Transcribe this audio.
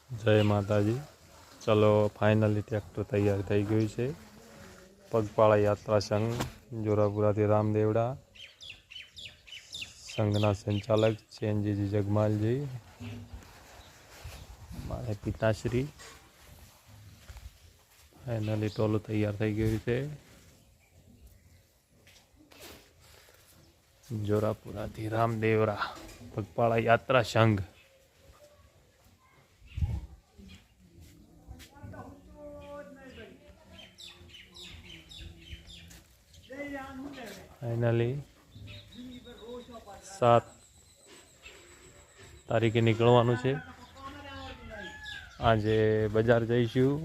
જય માતાજી. ચલો ફાઇનલી ટ્રેક્ટર તૈયાર થઈ ગયું છે. પગપાળા યાત્રા સંઘ જોરાપુરાથી રામદેવડા, સંઘના સંચાલક ચેનજીજી જગમાલજી, મારે પિતાશ્રી. ફાઇનલી ટોલું તૈયાર થઈ ગયું છે. જોરાપુરાથી રામદેવડા પગપાળા યાત્રા સંઘ. ફાઇનલી 7 તારીખે નીકળવાનું છે. આજે બજાર જઈશું.